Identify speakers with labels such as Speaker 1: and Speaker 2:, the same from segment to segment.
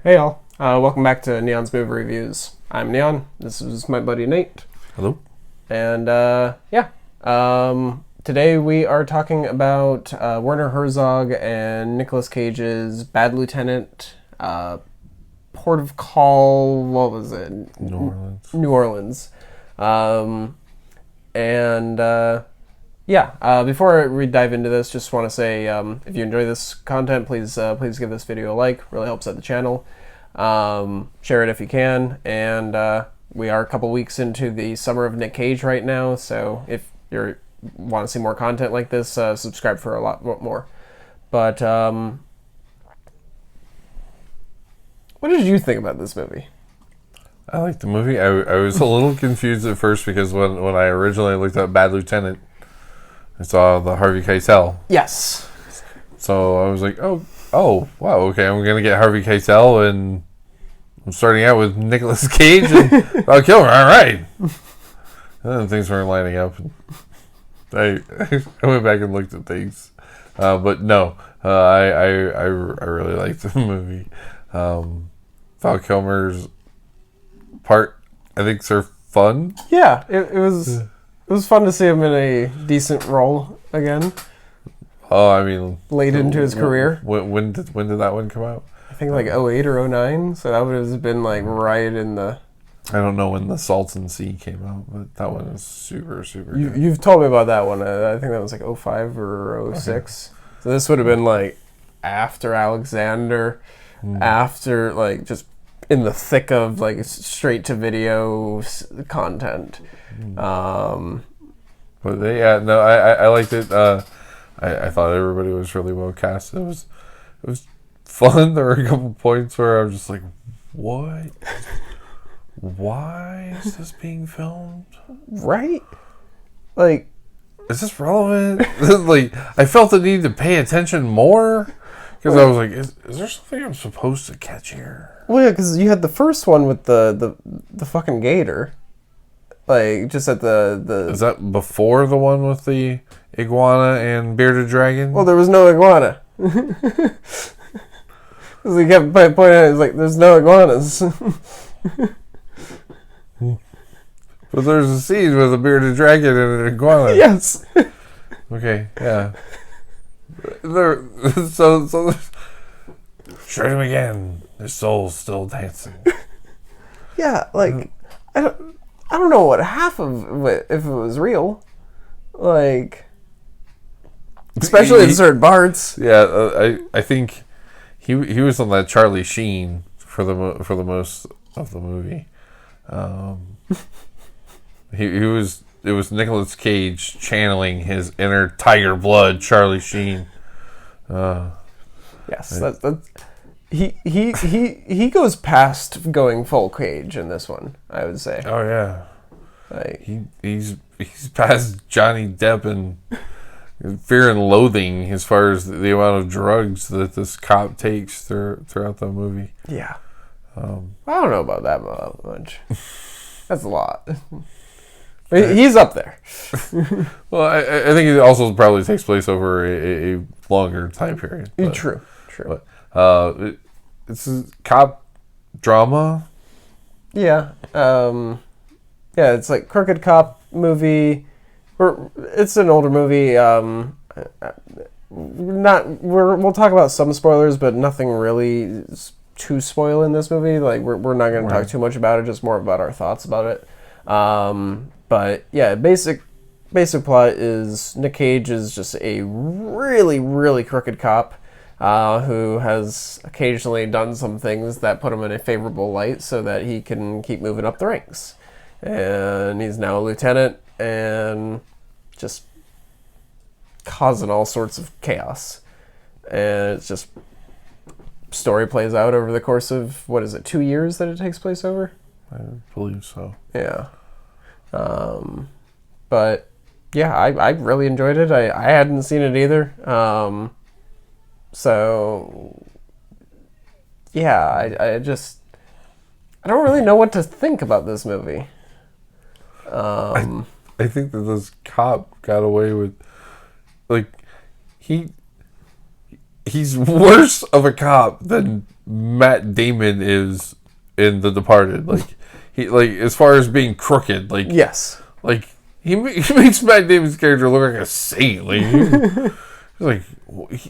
Speaker 1: Hey y'all, welcome back to Neon's Movie Reviews. I'm Neon, this is my buddy Nate.
Speaker 2: Hello.
Speaker 1: And today we are talking about Werner Herzog and Nicolas Cage's Bad Lieutenant, Port of Call, what was it? New Orleans. Before we dive into this, just want to say if you enjoy this content, please give this video a like. Really helps out the channel. Share it if you can. And we are a couple weeks into the Summer of Nic Cage right now, so if you want to see more content like this, subscribe for a lot more. But what did you think about this movie?
Speaker 2: I liked the movie. I was a little confused at first because when I originally looked up Bad Lieutenant, I saw the Harvey Keitel.
Speaker 1: Yes.
Speaker 2: So I was like, oh, wow, okay, I'm going to get Harvey Keitel, and I'm starting out with Nicolas Cage and Kilmer, all right. And then things weren't lining up. I went back and looked at things. But no, I really liked the movie. Val Kilmer's part, I think, are fun.
Speaker 1: Yeah, it was fun to see him in a decent role again.
Speaker 2: Oh, I mean,
Speaker 1: late into his career.
Speaker 2: When did that one come out?
Speaker 1: I think like 08 or 09, so that would have been like right in the...
Speaker 2: I don't know when the Salton Sea came out, but that one is super good.
Speaker 1: You've told me about that one. I think that was like 05 or 06. Okay. So this would have been like after Alexander, after like just in the thick of like straight to video content.
Speaker 2: But I liked it. I thought everybody was really well cast. It was fun. There were a couple points where I was just like, what? Why is this being filmed?
Speaker 1: Right? Like,
Speaker 2: is this relevant? Like, I felt the need to pay attention more because I was like, is there something I'm supposed to catch here?
Speaker 1: Well, yeah, because you had the first one with the fucking gator. Like, just at the...
Speaker 2: Is that before the one with the iguana and bearded dragon?
Speaker 1: Well, there was no iguana. He kept pointing out, he's like, there's no iguanas.
Speaker 2: But there's a scene with a bearded dragon and an iguana.
Speaker 1: Yes.
Speaker 2: Okay, yeah. So shoot him again. His soul's still dancing.
Speaker 1: Yeah, like, I don't know what half of it, if it was real. Like, especially in certain parts.
Speaker 2: Yeah, I think he was on that Charlie Sheen for the most of the movie. It was Nicolas Cage channeling his inner tiger blood, Charlie Sheen.
Speaker 1: Yes, he goes past going full Cage in this one, I would say.
Speaker 2: Oh yeah,
Speaker 1: like
Speaker 2: he's past Johnny Depp and Fear and Loathing as far as the amount of drugs that this cop takes throughout the movie.
Speaker 1: Yeah, I don't know about that much. That's a lot. He's up there.
Speaker 2: Well, I think it also probably takes place over a longer time period. But,
Speaker 1: True.
Speaker 2: But, it's a cop drama.
Speaker 1: Yeah. It's like crooked cop movie. It's an older movie. We'll talk about some spoilers, but nothing really to spoil in this movie. Like we're not going to talk too much about it. Just more about our thoughts about it. But yeah, basic plot is Nic Cage is just a really, really crooked cop who has occasionally done some things that put him in a favorable light so that he can keep moving up the ranks. And he's now a lieutenant and just causing all sorts of chaos. And it's just story plays out over the course of, 2 years that it takes place over?
Speaker 2: I believe so.
Speaker 1: Yeah. But yeah, I really enjoyed it. I hadn't seen it either. So yeah, I don't really know what to think about this movie.
Speaker 2: I think that this cop got away with, like, he's worse of a cop than Matt Damon is in The Departed. Like he as far as being crooked, like
Speaker 1: yes,
Speaker 2: like he makes Matt Damon's character look like a saint. Like he's like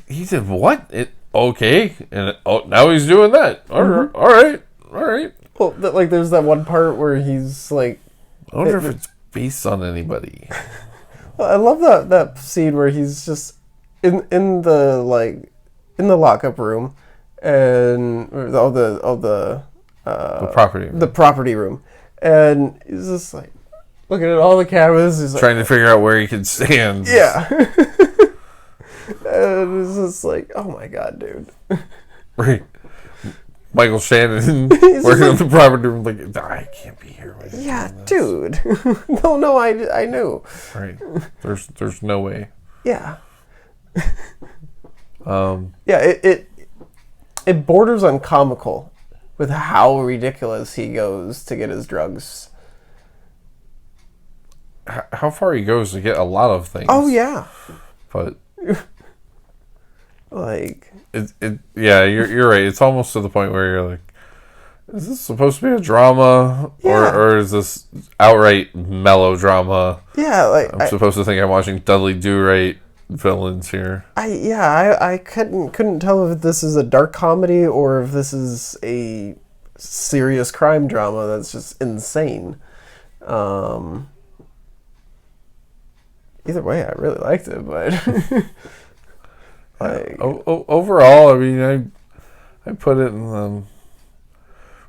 Speaker 2: he did what? Okay, and now he's doing that. All right.
Speaker 1: Well, there's that one part where he's like,
Speaker 2: I wonder if it's based on anybody.
Speaker 1: I love that scene where he's just in the lockup room and the property room, and he's just like looking at all the cameras. He's
Speaker 2: trying to figure out where he can stand.
Speaker 1: Yeah. And it's just like, oh my god, dude.
Speaker 2: Right. Michael Shannon working on the property room, like, I can't be here.
Speaker 1: Yeah, dude. No, I knew.
Speaker 2: Right. There's no way.
Speaker 1: Yeah. Yeah, it borders on comical with how ridiculous he goes to get his drugs.
Speaker 2: How far he goes to get a lot of things.
Speaker 1: Oh yeah.
Speaker 2: But
Speaker 1: like
Speaker 2: yeah, you're right. It's almost to the point where you're like, is this supposed to be a drama, or is this outright melodrama?
Speaker 1: Yeah, like
Speaker 2: I'm supposed to think I'm watching Dudley Do-Right villains here.
Speaker 1: I couldn't tell if this is a dark comedy or if this is a serious crime drama that's just insane. Either way, I really liked it, but like
Speaker 2: overall, I mean, I put it in the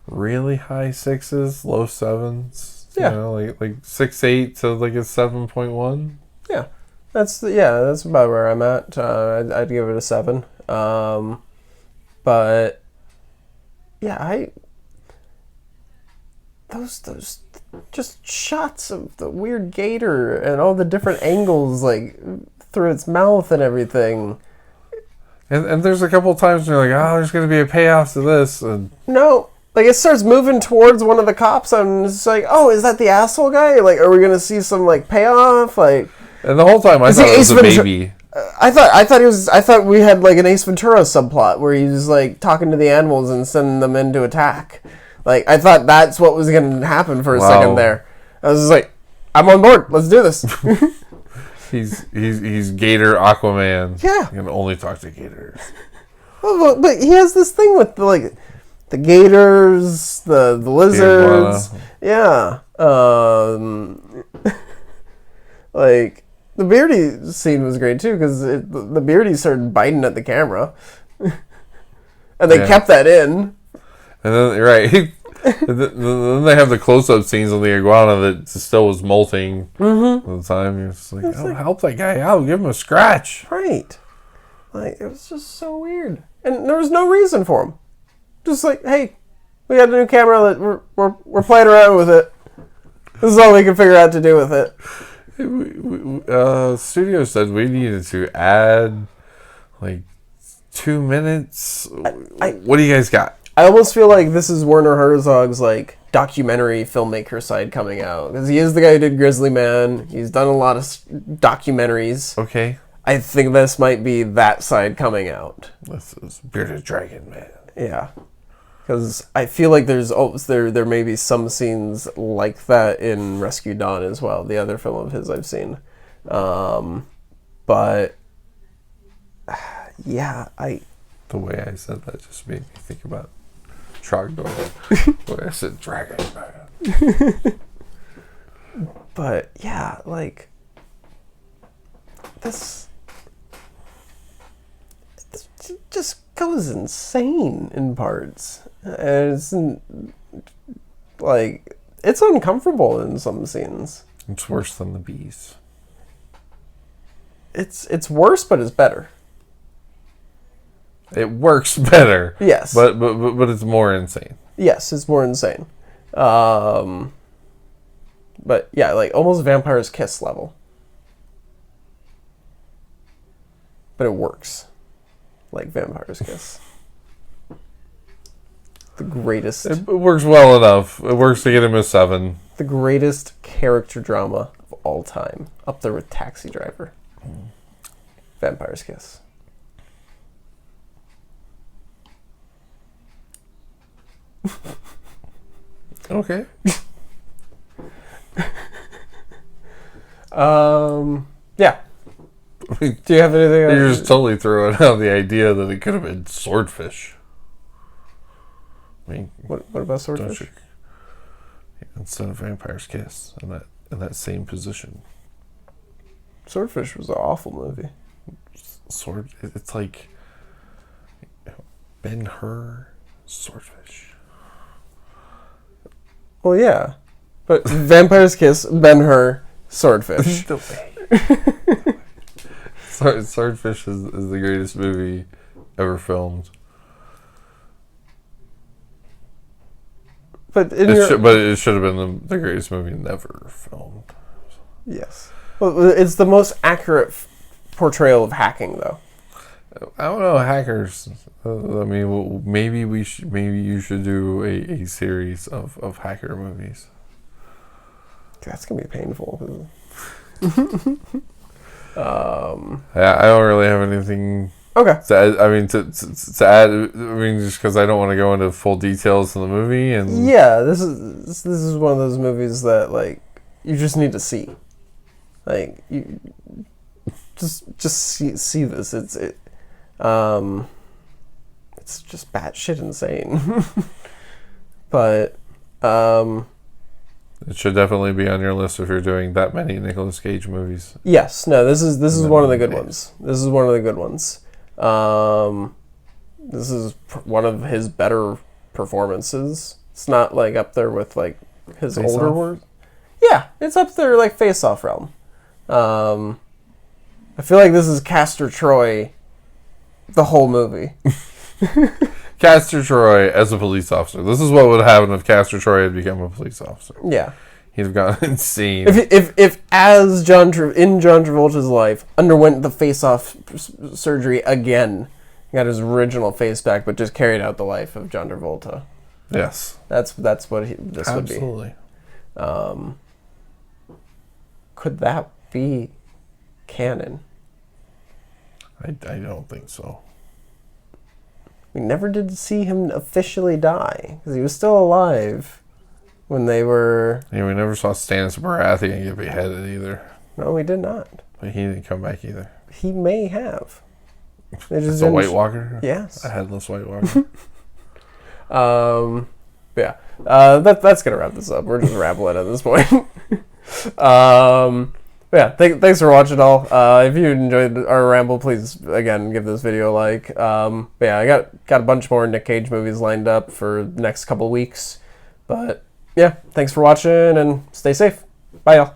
Speaker 2: really high 6s, low 7s.
Speaker 1: Yeah,
Speaker 2: you know, like 6.8 to like a 7.1.
Speaker 1: Yeah, that's about where I'm at. I'd give it a 7. But yeah, those just shots of the weird gator and all the different angles, like through its mouth and everything.
Speaker 2: And there's a couple of times where you're like, oh, there's going to be a payoff to this. And
Speaker 1: no, like it starts moving towards one of the cops, and it's like, oh, is that the asshole guy? Like, are we going to see some like payoff? Like,
Speaker 2: and the whole time I thought it was a baby.
Speaker 1: I thought we had like an Ace Ventura subplot where he's like talking to the animals and sending them in to attack. Like, I thought that's what was going to happen for a second there. I was just like, I'm on board. Let's do this.
Speaker 2: He's Gator Aquaman.
Speaker 1: Yeah.
Speaker 2: He can only talk to gators.
Speaker 1: Well, but he has this thing with the gators, the lizards. Yeah. Like, the Beardy scene was great, too, because the Beardy started biting at the camera. And they kept that in. And
Speaker 2: then, right. Then they have the close-up scenes on the iguana that still was molting at the time. You're just like, help that guy out. Give him a scratch.
Speaker 1: Right. Like, it was just so weird. And there was no reason for him. Just like, hey, we got a new camera that we're playing around with it. This is all we can figure out to do with it.
Speaker 2: Studio said we needed to add, like, 2 minutes. What do you guys got?
Speaker 1: I almost feel like this is Werner Herzog's like documentary filmmaker side coming out, because he is the guy who did Grizzly Man. He's done a lot of documentaries.
Speaker 2: Okay.
Speaker 1: I think this might be that side coming out.
Speaker 2: This is Bearded Dragon Man.
Speaker 1: Yeah, because I feel like there may be some scenes like that in Rescue Dawn as well, the other film of his I've seen. But yeah,
Speaker 2: the way I said that just made me think about Trogdor. The way I said Dragon Man.
Speaker 1: But yeah, like this just goes insane in parts, and it's like it's uncomfortable in some scenes.
Speaker 2: It's worse than the bees.
Speaker 1: It's worse, but it's better.
Speaker 2: It works better.
Speaker 1: Yes.
Speaker 2: But it's more insane.
Speaker 1: Yes, it's more insane. But yeah, like almost Vampire's Kiss level. But it works. Like Vampire's Kiss. The greatest.
Speaker 2: It works well enough. It works to get him a 7.
Speaker 1: The greatest character drama of all time. Up there with Taxi Driver. Vampire's Kiss.
Speaker 2: Okay.
Speaker 1: Yeah. Do you have anything
Speaker 2: You're
Speaker 1: else?
Speaker 2: just totally throwing out the idea that it could have been swordfish. I mean,
Speaker 1: What about swordfish?
Speaker 2: don't you, instead of Vampire's Kiss in that same position.
Speaker 1: Swordfish was an awful movie.
Speaker 2: It's like Ben-Hur swordfish.
Speaker 1: Well, yeah. But Vampire's Kiss, Ben-Hur, swordfish.
Speaker 2: The way. Swordfish is the greatest movie ever filmed.
Speaker 1: But
Speaker 2: But it should have been the greatest movie never filmed.
Speaker 1: Yes. Well, it's the most accurate portrayal of hacking, though.
Speaker 2: I don't know, hackers. I mean, maybe you should do a series of hacker movies.
Speaker 1: That's gonna be painful.
Speaker 2: Yeah, I don't really have anything.
Speaker 1: Okay.
Speaker 2: To add, I mean, to add. I mean, just because I don't want to go into full details of the movie, and
Speaker 1: Yeah, this is one of those movies that like you just need to see. Like you just see this. It's just batshit insane. But
Speaker 2: it should definitely be on your list if you're doing that many Nicolas Cage movies.
Speaker 1: yes, no, this is one of the good ones. This is one of the good ones. This is one of his better performances. It's not like up there with like his
Speaker 2: Face
Speaker 1: older
Speaker 2: Off?
Speaker 1: work. Yeah, it's up there like Face Off realm. I feel like this is Castor Troy, the whole movie.
Speaker 2: Castor Troy as a police officer. This is what would happen if Castor Troy had become a police officer.
Speaker 1: Yeah.
Speaker 2: He'd have gone insane.
Speaker 1: If as John Travolta's life underwent the face-off surgery again, got his original face back, but just carried out the life of John Travolta.
Speaker 2: Yes.
Speaker 1: That's what this would be.
Speaker 2: Absolutely.
Speaker 1: Could that be canon?
Speaker 2: I don't think so.
Speaker 1: We never did see him officially die because he was still alive when they were.
Speaker 2: Yeah, we never saw Stannis Baratheon get beheaded either.
Speaker 1: No, we did not.
Speaker 2: But he didn't come back either.
Speaker 1: He may have. They just
Speaker 2: It's a
Speaker 1: didn't
Speaker 2: White Walker?
Speaker 1: Yes.
Speaker 2: A headless White Walker?
Speaker 1: Yeah. That's gonna wrap this up. We're just rambling at this point. Yeah, thanks for watching all. If you enjoyed our ramble, please again give this video a like. Yeah, I got a bunch more Nick Cage movies lined up for the next couple weeks. But yeah, thanks for watching and stay safe. Bye y'all.